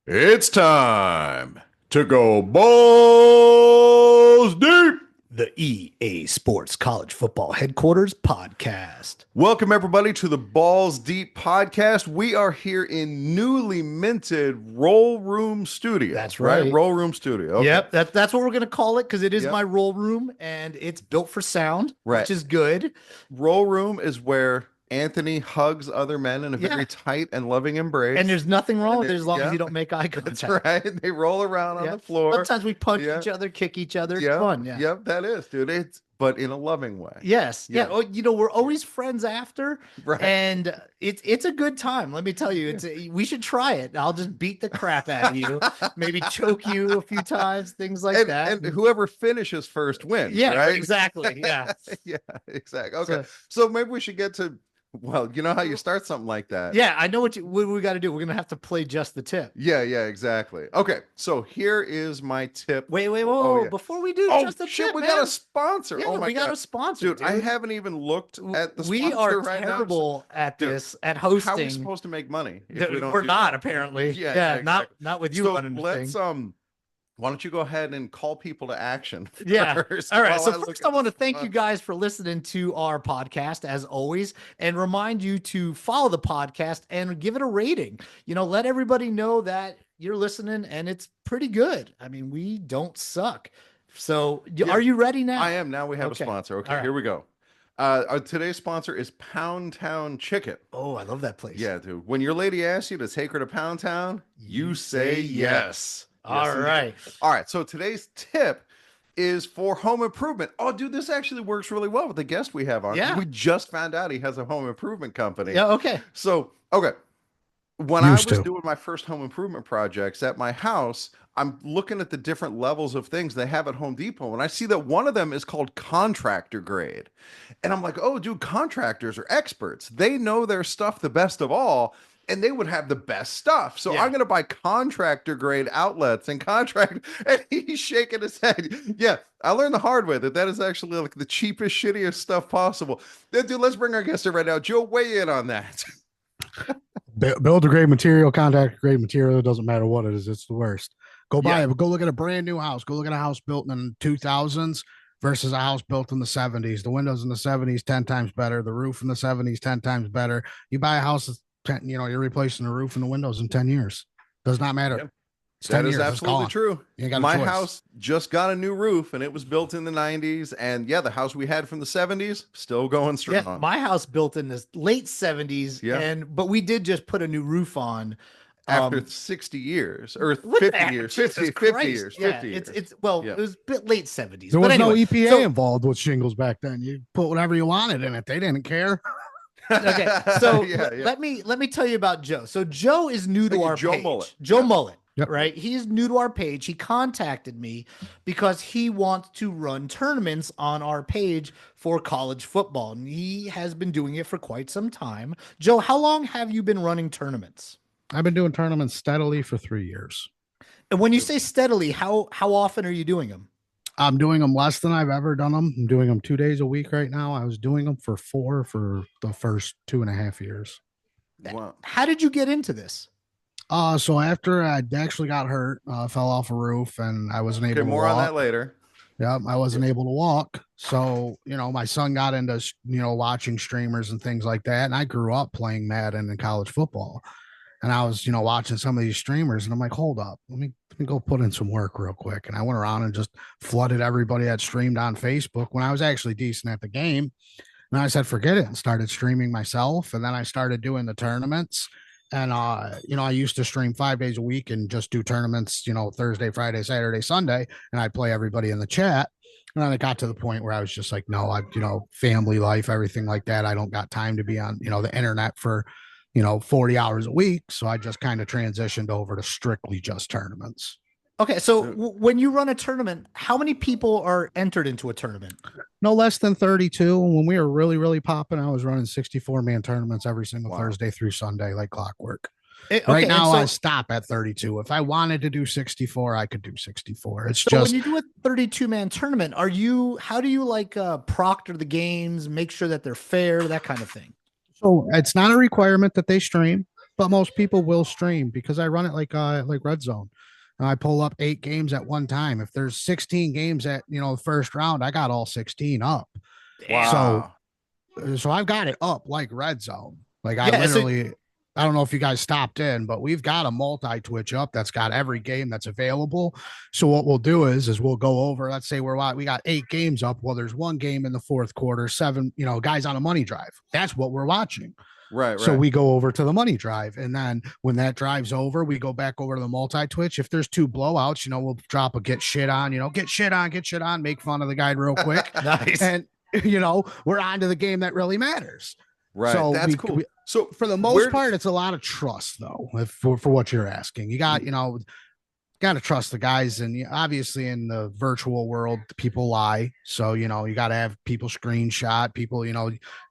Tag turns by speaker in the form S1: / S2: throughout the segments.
S1: It's time to go balls deep.
S2: The EA Sports College Football Headquarters podcast.
S1: Welcome, everybody, to the Balls Deep podcast. We are here in newly minted Roll Room Studio.
S2: That's right.
S1: Roll Room Studio. Okay.
S2: Yep, that's what we're going to call it because it is
S1: Yep.
S2: my roll room and it's built for sound,
S1: Right.
S2: which is good.
S1: Roll Room is where Anthony hugs other men in a
S2: Yeah.
S1: very tight and loving embrace.
S2: And there's nothing wrong with it as long
S1: Yeah.
S2: as you don't make eye
S1: That's
S2: contact.
S1: right. They roll around on
S2: Yeah.
S1: the floor.
S2: Sometimes we punch
S1: Yeah.
S2: each other, kick each other. It's
S1: Yep.
S2: fun. Yeah.
S1: Yep, that is, dude. But in a loving way.
S2: Yes.
S1: Yeah.
S2: Yeah. Oh, we're always friends after,
S1: Right.
S2: and it's a good time. Let me tell you, we should try it. I'll just beat the crap out of you, maybe choke you a few times, things like that.
S1: And whoever finishes first wins.
S2: Yeah,
S1: right?
S2: exactly. Yeah.
S1: Yeah, exactly. Okay. So maybe we should get to, well, you know how you start something like that.
S2: Yeah, I know what we got to do. We're gonna have to play just the tip.
S1: Yeah, exactly. Okay, so here is my tip.
S2: Wait, whoa!
S1: Oh, yeah.
S2: Before we do just the
S1: shit,
S2: tip,
S1: we
S2: man.
S1: got a sponsor.
S2: Yeah,
S1: Oh my
S2: we got
S1: God.
S2: a sponsor,
S1: Dude, I haven't even looked at the sponsor
S2: We are
S1: right
S2: terrible at
S1: Dude,
S2: this, at
S1: now. How are we
S2: hosting.
S1: supposed to make money if we don't
S2: We're
S1: do
S2: not
S1: that?
S2: apparently.
S1: Yeah,
S2: Yeah,
S1: exactly.
S2: not with you
S1: So
S2: running the
S1: let's
S2: thing.
S1: why don't you go ahead and call people to action
S2: Yeah.
S1: first
S2: All right.
S1: while
S2: So
S1: look
S2: first,
S1: at
S2: I want to
S1: the
S2: thank you
S1: sponsor.
S2: guys for listening to our podcast as always, and remind you to follow the podcast and give it a rating. Let everybody know that you're listening, and it's pretty good. I mean, we don't suck. So,
S1: Yeah.
S2: are you ready now?
S1: I am. Now we have a
S2: Okay.
S1: sponsor. Okay,
S2: All right.
S1: here we go. Today's sponsor is Pound Town Chicken.
S2: Oh, I love that place.
S1: Yeah, dude. When your lady asks you to take her to Pound Town, you say yes.
S2: All
S1: Yes, indeed.
S2: right.
S1: All right. So today's tip is for home improvement. Oh, dude, this actually works really well with the guest we have on.
S2: Yeah.
S1: We just found out he has a home improvement company.
S2: Yeah. Okay.
S1: So, okay. When I was
S2: Used to.
S1: doing my first home improvement projects at my house, I'm looking at the different levels of things they have at Home Depot, and I see that one of them is called contractor grade. And I'm like, oh, dude, contractors are experts. They know their stuff the best of all, and they would have the best stuff. So
S2: Yeah.
S1: I'm going to buy contractor grade outlets and contract. And he's shaking his head. Yeah, I learned the hard way that is actually like the cheapest, shittiest stuff possible. Dude, let's bring our guest in right now. Joe, weigh in on that.
S3: Build a grade material, contact grade material. It doesn't matter what it is. It's the worst. Go buy
S1: Yeah.
S3: it. Go look at a brand new house. Go look at a house built in the 2000s versus a house built in the 70s. The windows in the 70s, 10 times better. The roof in the 70s, 10 times better. You buy a house, that's 10, you're replacing the roof and the windows in 10 years. Does not matter.
S1: Yeah.
S3: It's
S1: That
S3: 10
S1: is
S3: years. It's
S1: absolutely
S3: gone.
S1: true.
S3: You ain't got a
S1: My
S3: choice.
S1: house just got a new roof and it was built in the 90s. And yeah, the house we had from the 70s still going strong.
S2: Yeah. My house built in the late 70s.
S1: Yeah.
S2: But we did just put a new roof on.
S1: After 60 years or
S2: What the
S1: 50
S2: heck?
S1: years,
S2: Jesus
S1: 50
S2: Christ.
S1: years,
S2: Yeah,
S1: 50 years.
S2: It
S1: Yeah.
S2: was a bit late 70s.
S3: There
S2: But
S3: was no
S2: anyway,
S3: EPA
S2: so-
S3: involved with shingles back then. You put whatever you wanted in it. They didn't care.
S2: Okay, so
S1: Yeah.
S2: let me tell you about Joe. So Joe is new to
S1: Thank you,
S2: our
S1: Joe
S2: page.
S1: Mullet.
S2: Joe
S1: Yeah.
S2: Mullet,
S3: Yep.
S2: right? He's new to our page. He contacted me because he wants to run tournaments on our page for college football, and he has been doing it for quite some time. Joe, how long have you been running tournaments?
S3: I've been doing tournaments steadily for 3 years.
S2: And when you say steadily, how often are you doing them?
S3: I'm doing them less than I've ever done them. I'm doing them 2 days a week right now. I was doing them for 4 for the first 2.5 years.
S1: Wow.
S2: How did you get into this?
S3: So after I actually got hurt, fell off a roof, and I wasn't able
S1: Okay,
S3: to
S1: more
S3: walk.
S1: on that later.
S3: Yeah, I wasn't able to walk. So, my son got into, watching streamers and things like that. And I grew up playing Madden in college football. And I was, watching some of these streamers, and I'm like, hold up, let me go put in some work real quick. And I went around and just flooded everybody that streamed on Facebook when I was actually decent at the game. And I said, forget it, and started streaming myself. And then I started doing the tournaments. And I used to stream 5 days a week and just do tournaments, Thursday, Friday, Saturday, Sunday, and I'd play everybody in the chat. And then it got to the point where I was just like, no, family life, everything like that. I don't got time to be on, the internet for 40 hours a week. So I just kind of transitioned over to strictly just tournaments.
S2: Okay, so when you run a tournament, how many people are entered into a tournament?
S3: No less than 32. When we were really, really popping, I was running 64-man tournaments every single
S1: Wow.
S3: Thursday through Sunday, like clockwork.
S2: Okay,
S3: Right now,
S2: and
S3: I stop at 32. If I wanted to do 64, I could do 64. It's
S2: so
S3: just
S2: when you do a 32-man tournament, how do you proctor the games, make sure that they're fair, that kind of thing?
S3: so it's not a requirement that they stream, but most people will stream because I run it like Red Zone. And I pull up 8 games at one time. If there's 16 games at, the first round, I got all 16 up.
S1: Wow.
S3: So I've got it up like Red Zone. Like I
S2: Yeah,
S3: literally, I don't know if you guys stopped in, but we've got a multi-Twitch up that's got every game that's available. So what we'll do is we'll go over, let's say we got 8 games up. Well, there's one game in the fourth quarter, 7, guys on a money drive. That's what we're watching.
S1: Right.
S3: So we go over to the money drive. And then when that drive's over, we go back over to the multi-Twitch. If there's 2 blowouts, we'll drop a get shit on, get shit on, make fun of the guy real quick.
S2: Nice.
S3: And, we're on to the game that really matters.
S1: Right.
S3: So
S1: That's cool. So
S3: for the most part, it's a lot of trust, though, for what you're asking. You got, got to trust the guys. And obviously in the virtual world, people lie. So, you got to have people screenshot people,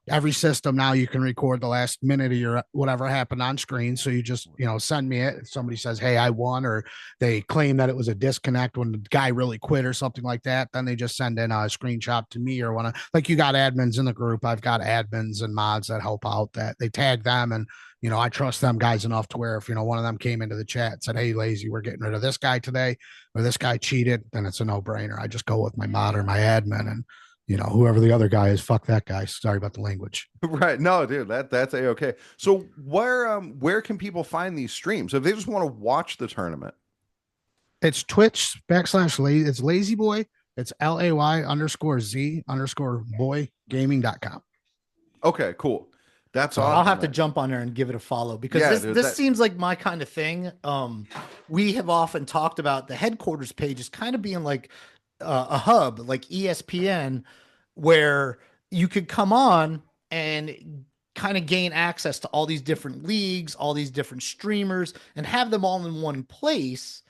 S3: every system now you can record the last minute of your whatever happened on screen. So you just, send me it. If somebody says, hey, I won, or they claim that it was a disconnect when the guy really quit or something like that, then they just send in a screenshot to me or like you got admins in the group. I've got admins and mods that help out, that they tag them. And, I trust them guys enough to where if, one of them came into the chat and said, hey, Lazy, we're getting rid of this guy today, or this guy cheated, then it's a no brainer. I just go with my mod or my admin, and, whoever the other guy is, fuck that guy. Sorry about the language.
S1: Right. No, dude, that's okay. So where can people find these streams if they just want to watch the tournament?
S3: It's Twitch / it's Lazy Boy. It's LAY_Z_boy gaming.com.
S1: Okay, cool. That's
S2: so
S1: awesome.
S2: I'll have to jump on there and give it a follow, because this seems like my kind of thing. We have often talked about the headquarters page as kind of being like a hub, like ESPN, where you could come on and kind of gain access to all these different leagues, all these different streamers, and have them all in one place,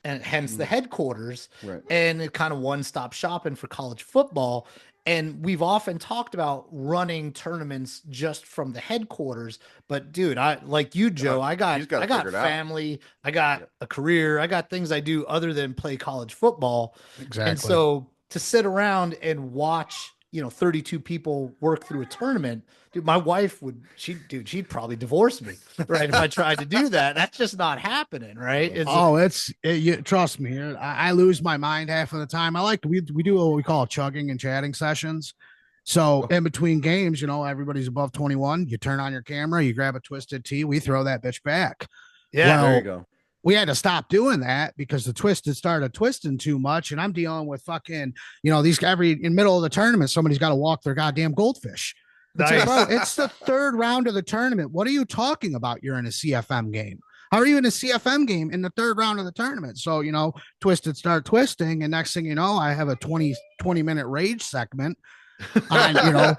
S2: and hence the headquarters.
S1: Right.
S2: And it kind of one-stop shopping for college football. And we've often talked about running tournaments just from the headquarters, but dude, I like you, Joe. I got family, I got a career, I got things I do other than play college football.
S3: Exactly.
S2: And so to sit around and watch, 32 people work through a tournament, dude, my wife she'd probably divorce me, right? If I tried to do that. That's just not happening, right?
S3: Trust me, I lose my mind half of the time. We do what we call chugging and chatting sessions. So in between games, everybody's above 21. You turn on your camera, you grab a twisted tea, we throw that bitch back.
S2: Yeah,
S1: there you go.
S3: We had to stop doing that because the twisted started twisting too much. And I'm dealing with fucking, these in middle of the tournament, somebody's got to walk their goddamn goldfish. It's like, bro, it's the third round of the tournament. What are you talking about? You're in a CFM game. How are you in a CFM game in the third round of the tournament? So, twisted start twisting. And next thing you know, I have a 20-minute rage segment on,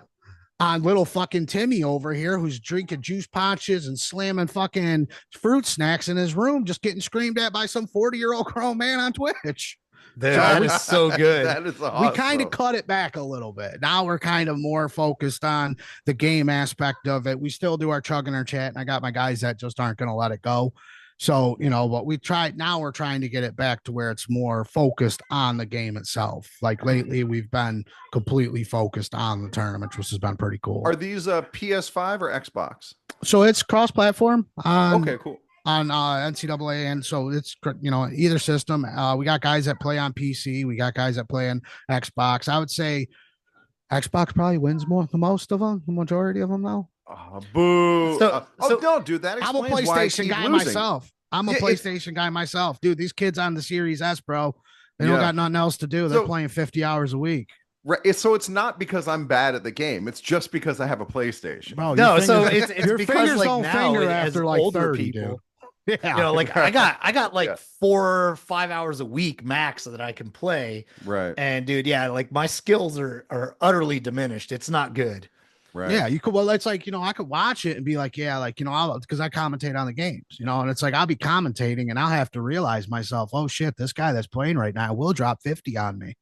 S3: on little fucking Timmy over here, who's drinking juice punches and slamming fucking fruit snacks in his room, just getting screamed at by some 40-year-old grown man on Twitch.
S2: That is so good.
S1: That is awesome.
S3: We kind of cut it back a little bit. Now we're kind of more focused on the game aspect of it. We still do our chug and our chat, and I got my guys that just aren't going to let it go. So, but we're trying to get it back to where it's more focused on the game itself. Like lately, we've been completely focused on the tournament, which has been pretty cool.
S1: Are these PS5 or Xbox?
S3: So it's cross-platform.
S1: Okay, cool.
S3: On NCAA, and so it's either system. We got guys that play on PC. We got guys that play on Xbox. I would say Xbox probably wins the most of them, the majority of them, though.
S1: Oh, boo. No, dude, that
S3: I'm a PlayStation guy myself. PlayStation guy myself. Dude, these kids on the Series S, bro, they don't got nothing else to do. They're playing 50 hours a week.
S1: Right. So it's not because I'm bad at the game. It's just because I have a PlayStation.
S3: Bro,
S2: it's
S3: your
S2: because
S3: fingers
S2: like
S3: don't
S2: now,
S3: finger
S2: as
S3: after like
S2: older
S3: 30,
S2: people,
S3: dude. Yeah.
S2: Like I got like 4 or 5 hours a week max that I can play.
S1: Right.
S2: And dude, yeah, like my skills are utterly diminished. It's not good.
S1: Right.
S3: Yeah, you could. Well, it's like, I could watch it and be like, yeah, like, because I commentate on the games, and it's like I'll be commentating and I'll have to realize myself, oh shit, this guy that's playing right now will drop 50 on me.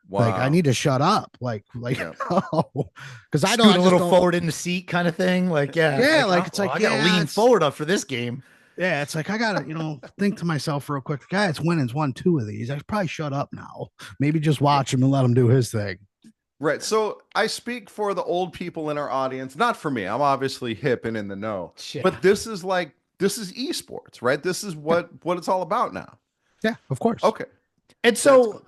S3: Wow. Like I need to shut up, because I don't
S2: a little forward in the seat kind of thing. Like
S3: I
S2: gotta lean forward up for this game.
S3: Yeah, it's like I gotta think to myself real quick. The guy that's winning's won 2 of these. I should probably shut up now. Maybe just watch him and let him do his thing.
S1: Right. So I speak for the old people in our audience, not for me. I'm obviously hip and in the know, but this is this is esports, right? This is what it's all about now.
S3: Yeah, of course.
S1: Okay.
S2: And so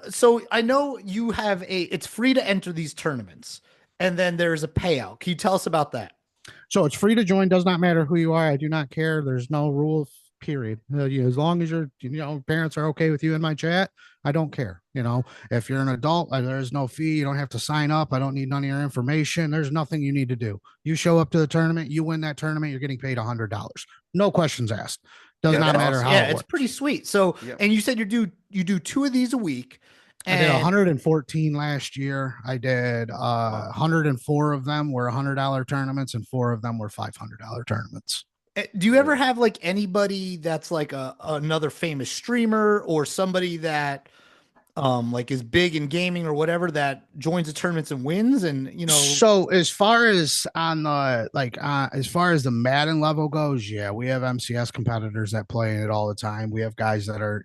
S2: I know you have it's free to enter these tournaments, and then there's a payout. Can you tell us about that?
S3: So it's free to join. Does not matter who you are. I do not care. There's no rules, period. As long as your parents are okay with you in my chat, I don't care. If you're an adult, there's no fee. You don't have to sign up. I don't need none of your information. There's nothing you need to do. You show up to the tournament, you win that tournament, you're getting paid $100. No questions asked. Does not matter how.
S2: Yeah, it's pretty sweet. So, and you said you do 2 of these a week.
S3: I did 114 last year. I did 104 of them were $100 tournaments, and 4 of them were $500 tournaments.
S2: Do you ever have like anybody that's like another famous streamer or somebody that like is big in gaming or whatever that joins the tournaments and wins? And
S3: so as far as on the as far as the Madden level goes, yeah, we have MCS competitors that play in it all the time. We have guys that are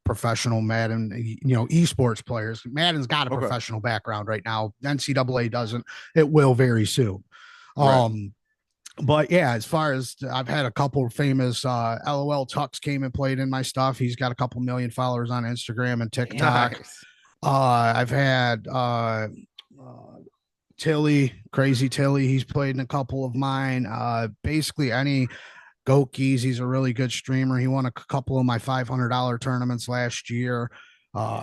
S3: professional Madden esports players. Madden's got a professional background right now. NCAA doesn't. It will very soon. Right. But yeah, as far as I've had a couple of famous LOL Tux came and played in my stuff. He's got a couple million followers on Instagram and TikTok. Nice. I've had Tilly, Crazy Tilly. He's played in a couple of mine. Basically any Gokies. He's a really good streamer. He won a couple of my $500 tournaments last year.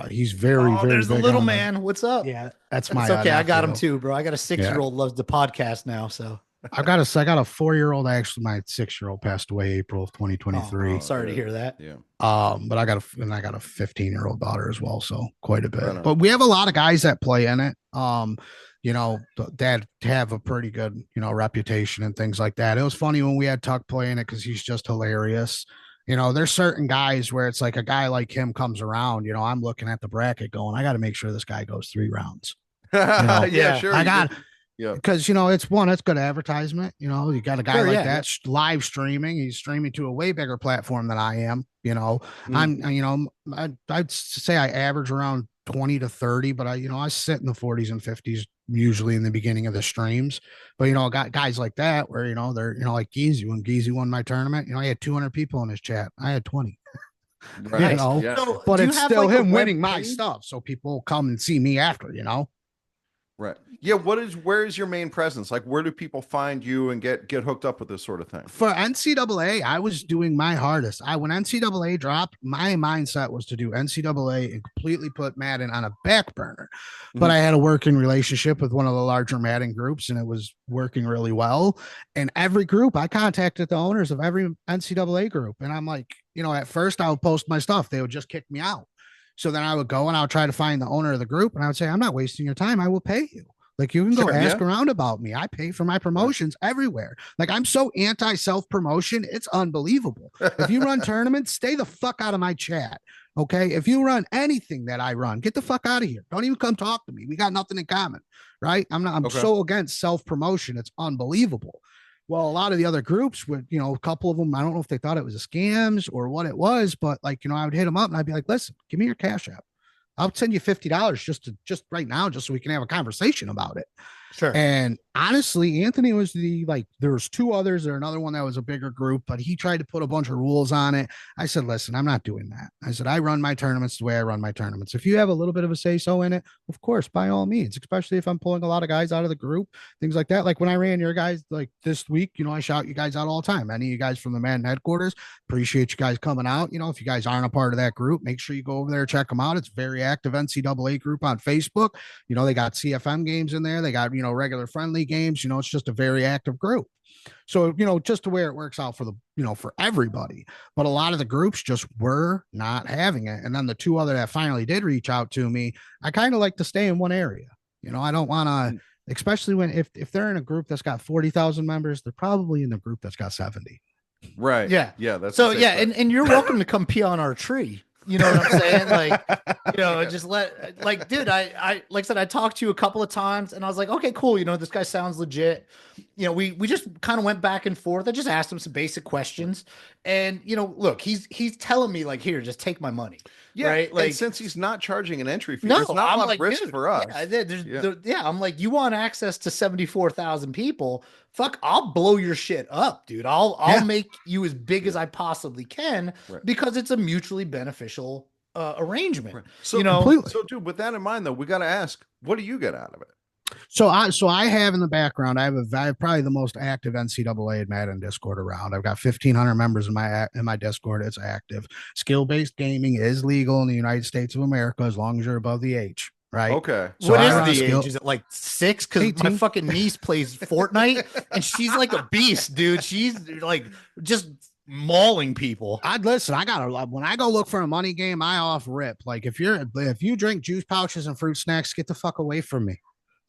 S3: He's very
S2: there's
S3: big
S2: the little man. What's up?
S3: Yeah, that's my.
S2: Okay, I got him too, bro. I got a 6-year-old loves the podcast now, so.
S3: I got a 4-year-old. Actually, my 6-year-old passed away April of 2023.
S2: Oh, sorry to hear that.
S1: Yeah.
S3: But I got a 15-year-old daughter as well, so quite a bit. But we have a lot of guys that play in it. That have a pretty good, reputation and things like that. It was funny when we had Tuck playing it because he's just hilarious. There's certain guys where it's like a guy like him comes around. I'm looking at the bracket going, I got to make sure this guy goes 3 rounds.
S1: Yeah, sure.
S3: I got. Yeah, because it's good advertisement. You got a guy that live streaming. He's streaming to a way bigger platform than I am. I'd say I average around 20 to 30, but I sit in the 40s and 50s usually in the beginning of the streams. But I got guys like that where they're like Geezy. When Geezy won my tournament, I had 200 people in his chat. I had 20.
S1: Right.
S2: So,
S3: but it's still like him winning my stuff, so people come and see me after.
S1: Right. Yeah. Where is your main presence? Like, where do people find you and get hooked up with this sort of thing?
S3: For NCAA, I was doing my hardest. When NCAA dropped, my mindset was to do NCAA and completely put Madden on a back burner. But I had a working relationship with one of the larger Madden groups, and it was working really well. And every group, I contacted the owners of every NCAA group. And I'm like, at first I would post my stuff. They would just kick me out. So then I would go and I would try to find the owner of the group, and I would say, I'm not wasting your time. I will pay you. Like, you can go ask around about me. I pay for my promotions everywhere. Like, I'm so anti self-promotion. It's unbelievable. If you run tournaments, stay the fuck out of my chat. Okay. If you run anything that I run, get the fuck out of here. Don't even come talk to me. We got nothing in common. Right. I'm so against self-promotion. It's unbelievable. Well, a lot of the other groups would, a couple of them, I don't know if they thought it was a scams or what it was, but I would hit them up and I'd be like, listen, give me your Cash App. I'll send you $50 just right now, just so we can have a conversation about it.
S2: Sure.
S3: And honestly, Anthony was there was 2 others or another one that was a bigger group, but he tried to put a bunch of rules on it. I said, listen, I'm not doing that. I said, I run my tournaments the way I run my tournaments. If you have a little bit of a say-so in it, of course, by all means, especially if I'm pulling a lot of guys out of the group, things like that. Like when I ran your guys, like this week, I shout you guys out all the time. Any of you guys from the Madden headquarters, appreciate you guys coming out. If you guys aren't a part of that group, make sure you go over there, check them out. It's very active NCAA group on Facebook. They got CFM games in there. They got, regular friendly games. It's just a very active group. So, just to where it works out for for everybody. But a lot of the groups just were not having it. And then the 2 other that finally did reach out to me, I kind of like to stay in one area. I don't want to, especially when, if they're in a group that's got 40,000 members, they're probably in the group that's got 70.
S1: Right.
S2: Yeah.
S1: Yeah. That's
S2: so, yeah. And you're welcome to come pee on our tree. You know what I'm saying? Just dude, I like I said, I talked to you a couple of times and I was like, okay, cool. This guy sounds legit. We just kind of went back and forth. I just asked him some basic questions and, look, he's telling me like, here, just take my money.
S1: Yeah.
S2: Right.
S1: And since he's not charging an entry fee, there's not a lot of risk for us.
S2: I'm like, you want access to 74,000 people, fuck, I'll blow your shit up, dude. I'll make you as big as I possibly can because it's a mutually beneficial arrangement.
S1: Right. So,
S2: you know,
S3: completely.
S1: So, dude, with that in mind, though, we got to ask, what do you get out of it?
S3: So I have in the background, I have probably the most active NCAA and Madden Discord around. I've got 1,500 members in my Discord. It's active. Skill-based gaming is legal in the United States of America as long as you're above the age. Right.
S1: Okay.
S2: So what is the age? Is it like 6? Because my fucking niece plays Fortnite and she's like a beast, dude. She's like just mauling people.
S3: I'd listen. I gotta when I go look for a money game, I off rip. Like if you drink juice pouches and fruit snacks, get the fuck away from me.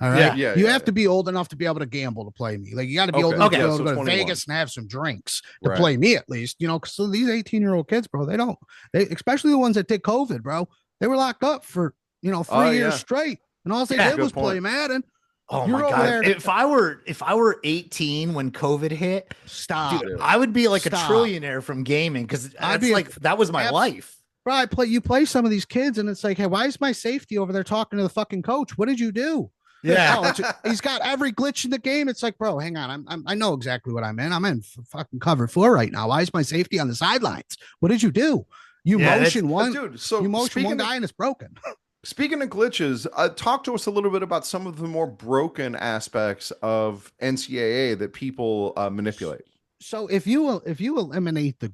S3: All right. You have to be old enough to be able to gamble to play me. Like you got to be old enough to be able to go to Vegas and have some drinks to play me at least. You know, because so these 18-year-old kids, bro, they especially the ones that did COVID, bro, they were locked up for 3 years straight, and all they did was play Madden.
S2: Oh my god! If I were 18 when COVID hit, dude, I would be like a trillionaire from gaming because that was my life.
S3: Bro, you play some of these kids, and it's like, hey, why is my safety over there talking to the fucking coach? What did you do?
S2: Yeah,
S3: he's got every glitch in the game. It's like, bro, hang on, I know exactly what I'm in. I'm in fucking cover 4 right now. Why is my safety on the sidelines? What did you do? You motion one guy and it's broken.
S1: Speaking of glitches, talk to us a little bit about some of the more broken aspects of NCAA that people manipulate.
S3: So if you eliminate the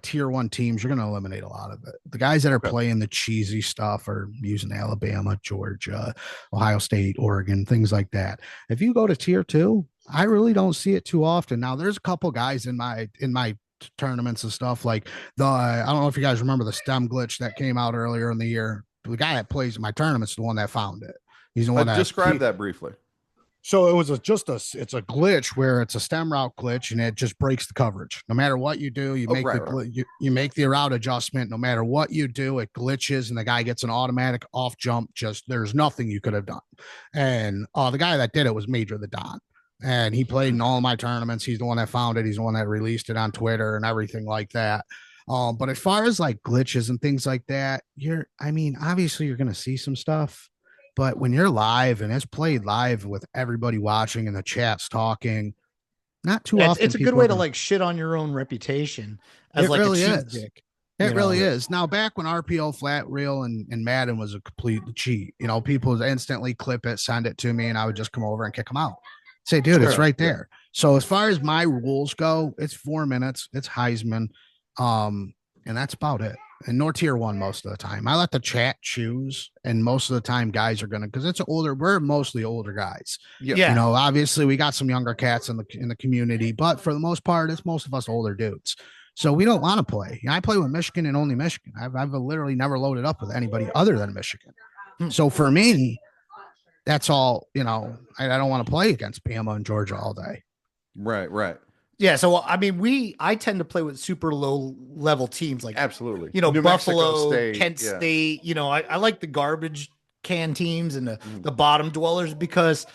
S3: tier 1 teams, you're going to eliminate a lot of it. The guys that are playing the cheesy stuff are using Alabama, Georgia, Ohio State, Oregon, things like that. If you go to tier 2, I really don't see it too often. Now there's a couple guys in my tournaments and stuff like I don't know if you guys remember the stem glitch that came out earlier in the year. The guy that plays in my tournament is the one that found it. He's the one that
S1: described that briefly.
S3: So it was it's a glitch where it's a stem route glitch and it just breaks the coverage. No matter what you do, you you make the route adjustment. No matter what you do, it glitches and the guy gets an automatic off jump. Just there's nothing you could have done. And the guy that did it was Major the Don. And he played in all of my tournaments. He's the one that found it. He's the one that released it on Twitter and everything like that. But as far as like glitches and things like that, obviously you're going to see some stuff. But when you're live and it's played live with everybody watching and the chat's talking, not too often.
S2: It's a good way to like shit on your own reputation as like
S3: really
S2: a cheat dick.
S3: It really is. Now, back when RPO Flat Reel and Madden was a complete cheat, people would instantly clip it, send it to me, and I would just come over and kick them out. Say, dude, it's right there. So as far as my rules go, it's 4 minutes. It's Heisman. And that's about it. And nor tier 1 most of the time. I let the chat choose, and most of the time guys are gonna, because we're mostly older guys.
S2: Yeah.
S3: Obviously we got some younger cats in the community, but for the most part, it's most of us older dudes. So we don't want to play. I play with Michigan and only Michigan. I've literally never loaded up with anybody other than Michigan. So for me, that's all. I don't want to play against Bama and Georgia all day.
S1: Right.
S2: Yeah, so I tend to play with super low level teams, like
S1: absolutely,
S2: New Buffalo, State, Kent State. I like the garbage can teams and the bottom dwellers because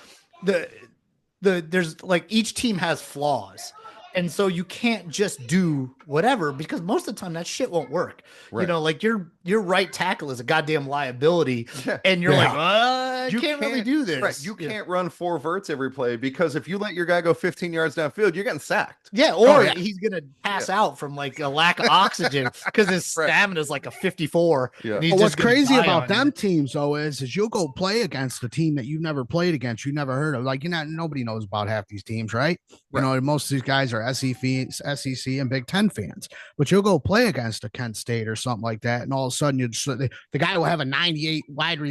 S2: there's like each team has flaws. And so you can't just do whatever because most of the time that shit won't work. Right. Like your right tackle is a goddamn liability. And you're like, I can't really do this.
S1: Right. You can't run 4 verts every play because if you let your guy go 15 yards downfield, you're getting sacked.
S2: Yeah. Or he's going to pass out from like a lack of oxygen because his stamina is like a 54.
S3: Yeah. What's crazy about them teams though is you'll go play against a team that you've never played against, you never heard of. Like, nobody knows about half these teams, right? Most of these guys are SEC and Big Ten fans, but you'll go play against a Kent State or something like that, and all of a sudden the guy will have a 98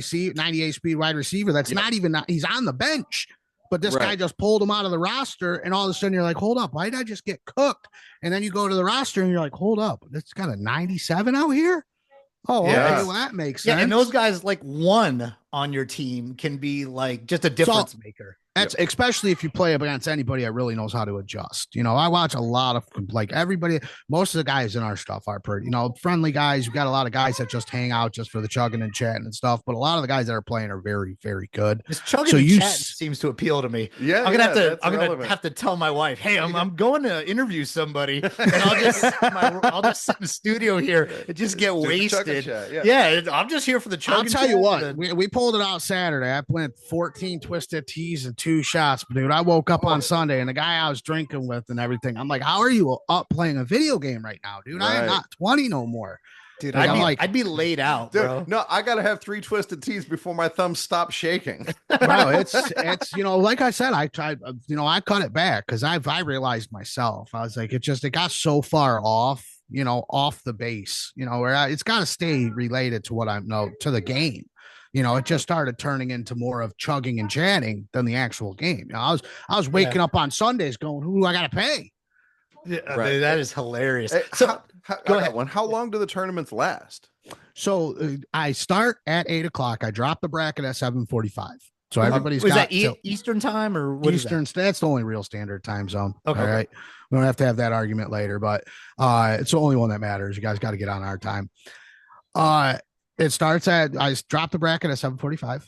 S3: speed wide receiver that's not even he's on the bench, but this guy just pulled him out of the roster, and all of a sudden you're like, hold up, why did I just get cooked? And then you go to the roster and you're like, hold up, it's got a 97 out here. Oh, okay, well, that makes sense.
S2: Yeah, and those guys, like one on your team, can be like just a difference maker.
S3: That's especially if you play against anybody that really knows how to adjust. I watch a lot of like everybody. Most of the guys in our stuff are pretty, friendly guys. We got a lot of guys that just hang out just for the chugging and chatting and stuff. But a lot of the guys that are playing are very, very good.
S2: This chugging and chatting seems to appeal to me. Yeah, I'm gonna have to tell my wife, hey, I'm going to interview somebody, and I'll just sit in the studio here and just get wasted. I'm just here for the chugging.
S3: I'll tell you what, we pulled it out Saturday. I played 14 twisted tees and 2 shots, dude. I woke up on Sunday and the guy I was drinking with and everything, I'm like, how are you up playing a video game right now, dude? I am not 20 no more.
S2: Dude,
S3: Like,
S2: I'd be laid out,
S1: Dude,
S2: bro.
S1: no, I gotta have 3 twisted teas before my thumbs stop shaking.
S3: Bro, it's like I said, I tried, I cut it back because I realized myself. I was like, it got so far off, off the base, where it's got to stay related to what I know to the game. It just started turning into more of chugging and chatting than the actual game. I was waking up on Sundays going, who do I gotta pay?
S2: Yeah, dude, that is hilarious.
S1: Hey,
S2: So go ahead.
S1: How long do the tournaments last?
S3: So I start at 8:00. I drop the bracket at 7:45. So everybody's
S2: was
S3: got
S2: that Eastern time or what
S3: Eastern. That's the only real standard time zone.
S2: Okay.
S3: All right. We don't have to have that argument later, but it's the only one that matters. You guys got to get on our time. It starts at I drop the bracket at 7:45.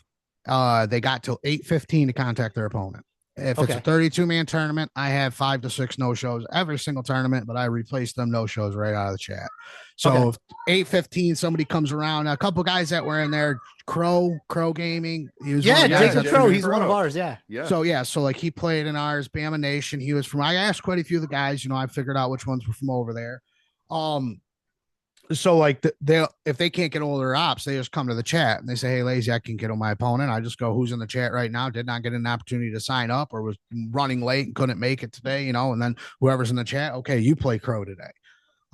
S3: They got till 8:15 to contact their opponent. If it's a 32-man tournament, I have 5 to 6 no-shows every single tournament, but I replace them no-shows right out of the chat. So if 8:15, somebody comes around, a couple guys that were in there, Crow Gaming. He was
S2: Jacob Crow. He's one of ours. Yeah.
S3: So like he played in ours, Bama Nation. He was from. I asked quite a few of the guys. I figured out which ones were from over there. So like if they can't get all their ops, they just come to the chat and they say, hey, Lazy, I can get on my opponent. I just go, who's in the chat right now? Did not get an opportunity to sign up or was running late and couldn't make it today, and then whoever's in the chat, okay, you play Crow today.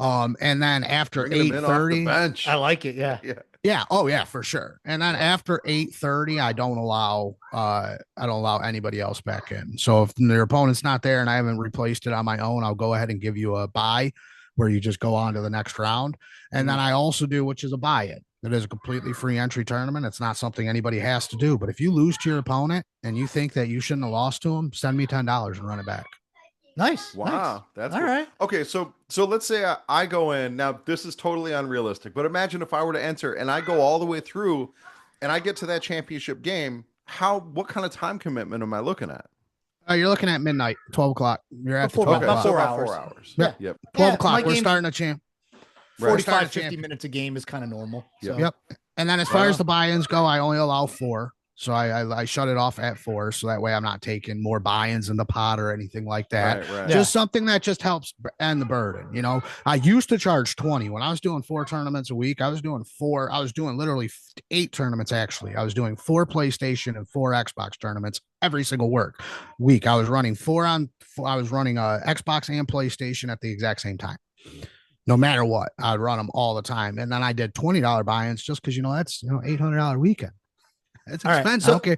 S3: And then after 8:30,
S2: I like it. Yeah.
S3: Yeah. Oh yeah, for sure. And then after 8:30, I don't allow anybody else back in. So if their opponent's not there and I haven't replaced it on my own, I'll go ahead and give you a bye where you just go on to the next round. And then I also do, which is a buy-in. It is a completely free entry tournament. It's not something anybody has to do. But if you lose to your opponent and you think that you shouldn't have lost to them, send me $10 and run it back.
S2: Nice.
S1: Wow.
S2: Nice.
S1: That's
S2: all
S1: cool.
S2: right.
S1: Okay. So let's say I go in now. This is totally unrealistic, but imagine if I were to enter and I go all the way through and I get to that championship game. What kind of time commitment am I looking at?
S3: You're looking at midnight, 12 o'clock. You're at
S2: 12
S3: o'clock.
S1: So
S2: 4
S1: about
S2: hours.
S1: 4 hours.
S3: Yep. 12 o'clock. We're starting a champ.
S2: 45, 50 minutes a game is kind of normal. So.
S3: Yep. And then as far as the buy-ins go, I only allow 4. So I shut it off at 4. So that way I'm not taking more buy-ins in the pot or anything like that.
S1: Right.
S3: Just something that just helps end the burden. I used to charge 20 when I was doing 4 tournaments a week. I was doing literally 8 tournaments. Actually, I was doing 4 PlayStation and 4 Xbox tournaments every single week. I was running Xbox and PlayStation at the exact same time. No matter what, I would run them all the time. And then I did $20 buy-ins just because, that's, $800 weekend. It's expensive.
S2: Okay.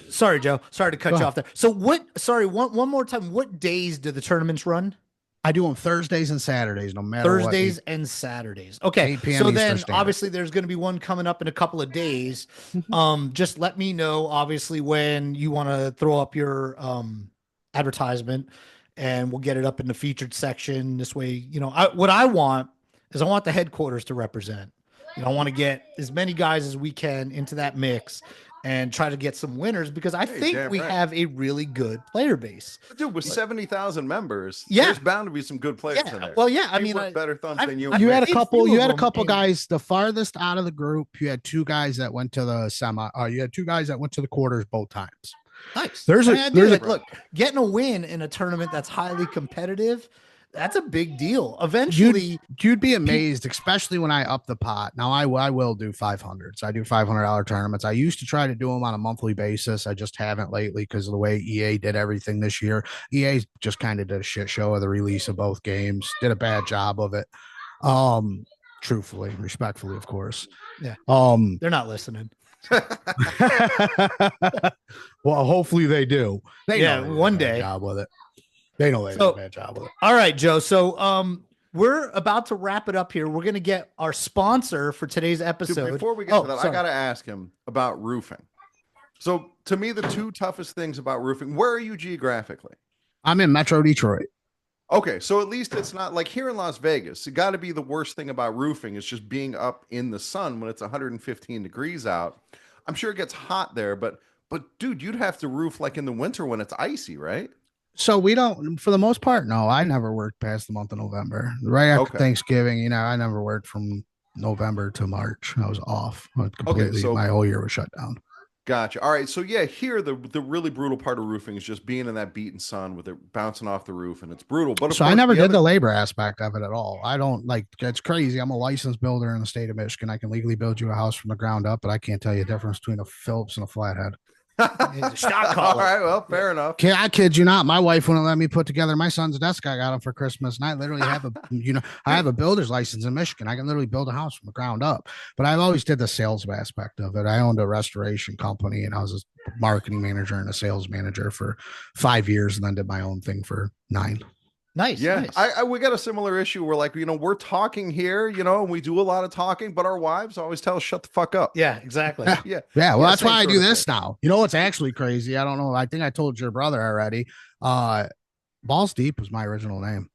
S2: Sorry, Joe. Sorry to cut you off there. So one more time. What days do the tournaments run?
S3: I do them Thursdays and Saturdays, no matter
S2: Thursdays and Saturdays. Okay.
S3: 8 p.m.
S2: So
S3: Eastern
S2: then
S3: Standard.
S2: obviously there's going to be one coming up in a couple of days. Just let me know, obviously, when you want to throw up your advertisement and we'll get it up in the featured section. This way, what I want is the headquarters to represent. I want to get as many guys as we can into that mix and try to get some winners because I think we have a really good player base.
S1: Dude, with 70,000 members,
S2: yeah,
S1: there's bound to be some good players in there.
S2: Well, yeah, I mean,
S1: better thumbs than you.
S3: You had a couple guys, the farthest out of the group. You had 2 guys that went to the semi. You had 2 guys that went to the quarters both times.
S2: Nice.
S3: Look,
S2: getting a win in a tournament that's highly competitive. That's a big deal. Eventually,
S3: you'd be amazed, especially when I up the pot. Now, I will do 500s. I do $500 tournaments. I used to try to do them on a monthly basis. I just haven't lately because of the way EA did everything this year. EA just kind of did a shit show of the release of both games. Did a bad job of it. Truthfully, respectfully, of course.
S2: Yeah. They're not listening.
S3: Well, hopefully they do.
S2: One day.
S3: Job with it. They know they did a bad job with it.
S2: All right, Joe. So we're about to wrap it up here. We're going to get our sponsor for today's episode.
S1: Dude, before we get to that, I got to ask him about roofing. So to me, the 2 toughest things about roofing, where are you geographically?
S3: I'm in Metro Detroit.
S1: Okay, so at least it's not like here in Las Vegas. It got to be the worst thing about roofing is just being up in the sun when it's 115 degrees out. I'm sure it gets hot there, but dude, you'd have to roof like in the winter when it's icy, right?
S3: So we don't, for the most part, no. I never worked past the month of November. Right after Thanksgiving, I never worked from November to March. I was off completely. My whole year was shut down.
S1: Gotcha. All right. So yeah, here the really brutal part of roofing is just being in that beaten sun with it bouncing off the roof, and it's brutal. But of
S3: So I
S1: course,
S3: never
S1: the
S3: did
S1: other
S3: the labor aspect of it at all. I don't like it's crazy. I'm a licensed builder in the state of Michigan. I can legally build you a house from the ground up, but I can't tell you the difference between a Phillips and a flathead.
S2: Shot
S1: All
S2: caller.
S1: right. Well, fair enough.
S3: I kid you not. My wife wouldn't let me put together my son's desk. I got him for Christmas, and I literally have I have a builder's license in Michigan. I can literally build a house from the ground up. But I've always did the sales aspect of it. I owned a restoration company, and I was a marketing manager and a sales manager for 5 years, and then did my own thing for 9.
S2: Nice.
S1: Yeah,
S2: Nice.
S1: we got a similar issue. We're like, we're talking here, and we do a lot of talking, but our wives always tell us, shut the fuck up.
S2: Yeah, exactly.
S1: Yeah.
S3: Yeah, well,
S1: Yeah,
S3: that's
S1: same
S3: why I
S1: sort
S3: do
S1: of
S3: this
S1: thing.
S3: now. You know what's actually crazy? I don't know. I think I told your brother already. Balls Deep was my original name.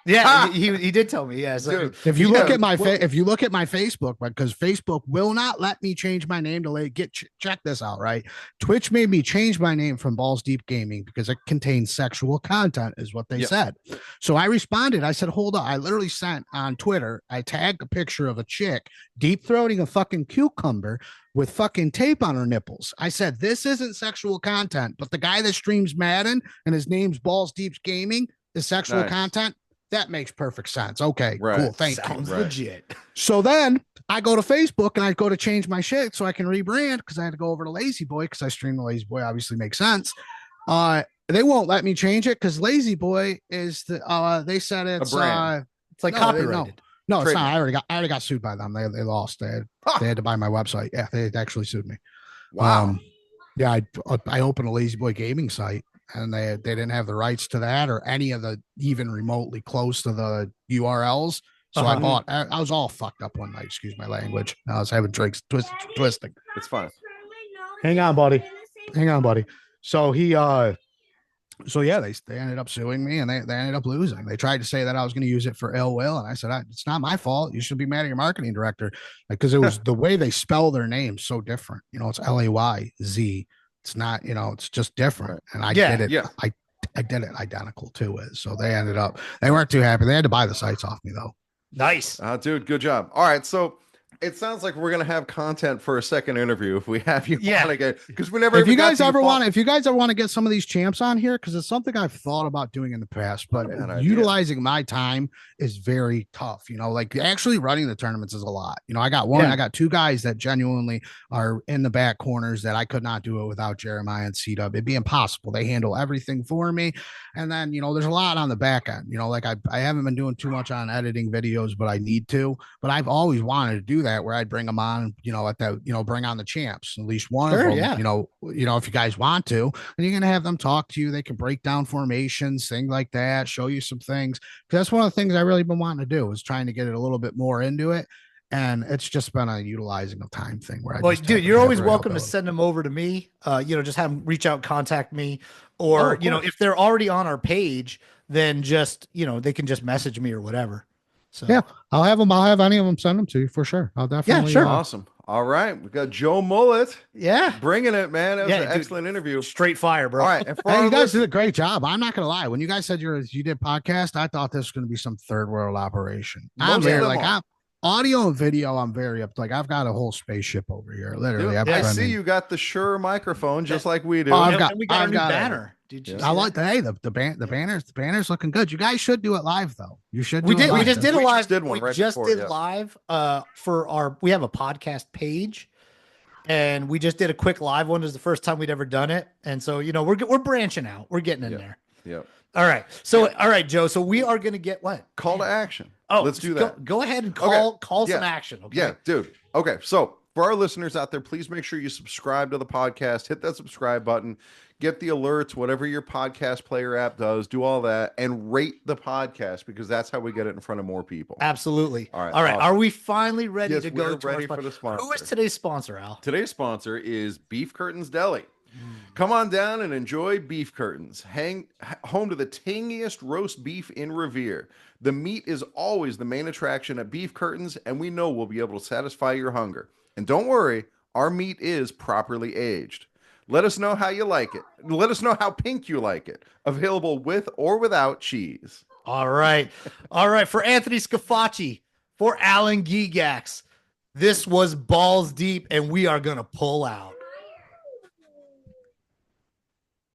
S2: Yeah, he did tell me. Yeah, so,
S1: Dude,
S3: If you
S1: yeah,
S3: look at my
S1: well-
S3: if you look at my Facebook, because Facebook will not let me change my name to check this out, right? Twitch made me change my name from Balls Deep Gaming because it contains sexual content, is what they
S1: Yep.
S3: said. So I responded. I said, hold on. I literally sent on Twitter. I tagged a picture of a chick deep throating a fucking cucumber with fucking tape on her nipples. I said, this isn't sexual content, but the guy that streams Madden and his name's Balls Deep Gaming is sexual
S1: Nice.
S3: content. That makes perfect sense. Okay,
S1: Right.
S3: cool. Thank you.
S2: sounds
S1: Right.
S2: legit.
S3: So then I go to Facebook and I go to change my shit so I can rebrand because I had to go over to Lazy Boy because I stream the Lazy Boy. Obviously makes sense. They won't let me change it because Lazy Boy is they said it's
S1: brand.
S2: It's like
S3: no,
S2: copyrighted.
S3: no, it's not.
S1: Trademark.
S3: I already got sued by them. They lost. They had to buy my website. Yeah, they actually sued me.
S1: Wow.
S3: Yeah, I opened a Lazy Boy gaming site and they didn't have the rights to that or any of the even remotely close to the URLs. So I was all fucked up one night. Excuse my language. I was having drinks twisting.
S1: It's fine.
S3: Hang on, buddy. So yeah, they ended up suing me and they ended up losing. They tried to say that I was going to use it for ill will. And I said, it's not my fault. You should be mad at your marketing director. Because it was the way they spell their name so different. It's LAYZ. It's not, it's just different.
S1: Right.
S3: And I
S2: Yeah,
S3: did it.
S1: yeah.
S3: I did it identical to it. So they weren't too happy. They had to buy the sites off me though.
S2: Nice.
S1: Dude, good job. All right, so it sounds like we're gonna have content for a second interview if we have you on again, because we never.
S3: If you
S1: even got
S3: guys
S1: to
S3: ever
S1: fall-
S3: want, if you guys ever want to get some of these champs on here, because it's something I've thought about doing in the past, but
S1: Not a bad idea.
S3: utilizing my time is very tough. Like actually running the tournaments is a lot. I got one,
S2: Yeah.
S3: I got 2 guys that genuinely are in the back corners that I could not do it without Jeremiah and C-Dub. It'd be impossible. They handle everything for me. And then, there's a lot on the back end, like I haven't been doing too much on editing videos, but I need to, but I've always wanted to do that where I'd bring them on, at that, bring on the champs, at least one
S2: Sure,
S3: of them,
S2: yeah.
S3: if you guys want to, and you're going to have them talk to you. They can break down formations, things like that, show you some things. Cause that's one of the things I really been wanting to do is trying to get it a little bit more into it. And it's just been a utilizing of time thing where
S2: Well,
S3: just
S2: dude,
S3: haven't
S2: you're
S3: had
S2: always
S3: the
S2: welcome to
S3: availability.
S2: send them over to me. Just have them reach out, contact me, or
S1: of course.
S2: if they're already on our page, then just they can just message me or whatever. So
S3: Yeah, I'll have any of them send them to you for sure. I'll definitely.
S2: sure.
S1: Awesome. All right, we got Joe Mullet
S2: yeah,
S1: bringing it, man. That was
S2: Yeah,
S1: an
S2: dude.
S1: excellent interview.
S2: straight fire, bro.
S1: All right, and for
S3: Hey,
S1: our
S3: you guys
S1: listeners-
S3: did a great job. I'm not gonna lie. When you guys said you did podcast, I thought this was gonna be some third world operation.
S1: Most
S3: I'm
S1: of
S3: very
S1: them are.
S3: I'm audio and video. I'm very up. Like I've got a whole spaceship over here. Literally,
S1: Dude,
S3: I'm
S1: I see
S3: spending-
S1: you got the Shure microphone just like we do.
S3: Oh, I've
S2: And-
S3: got-
S2: and we got our
S3: I've
S2: new
S3: got it.
S2: banner. Did you?
S1: Yeah.
S2: see
S3: I like
S2: that?
S3: the the banners looking good. You guys should do it live though. You should.
S2: We
S3: do it
S2: did. We
S3: live.
S2: just did a
S1: We
S2: live.
S1: just did one
S2: we
S1: right
S2: just
S1: before,
S2: did
S1: yeah.
S2: live. For our. We have a podcast page, and we just did a quick live one. It was the first time we'd ever done it, and so we're branching out. We're getting in
S1: Yeah.
S2: there.
S1: Yep.
S2: All right. So all right, Joe. So we are gonna get what?
S1: Call to action.
S2: Oh,
S1: let's do
S2: go-
S1: that.
S2: Go ahead and
S1: Okay.
S2: call some
S1: Yeah.
S2: action. Okay.
S1: Yeah, dude. Okay, so for our listeners out there, please make sure you subscribe to the podcast. Hit that subscribe button. Get the alerts, whatever your podcast player app does. Do all that and rate the podcast because that's how we get it in front of more people.
S2: Absolutely.
S1: All right,
S2: All right.
S1: awesome.
S2: Are we finally ready
S1: Yes,
S2: to go
S1: we're
S2: to our
S1: ready for
S2: sponsor?
S1: the sponsor.
S2: Who is today's sponsor, Al?
S1: Today's sponsor is Beef Curtains Deli. Come on down and enjoy Beef Curtains. Home to the tangiest roast beef in Revere. The meat is always the main attraction at Beef Curtains, and we know we'll be able to satisfy your hunger. And don't worry, our meat is properly aged. Let us know how you like it. Let us know how pink you like it. Available with or without cheese.
S2: All right. All right. For Anthony Scafacci, for Alan Gigax, this was balls deep, and we are going to pull out.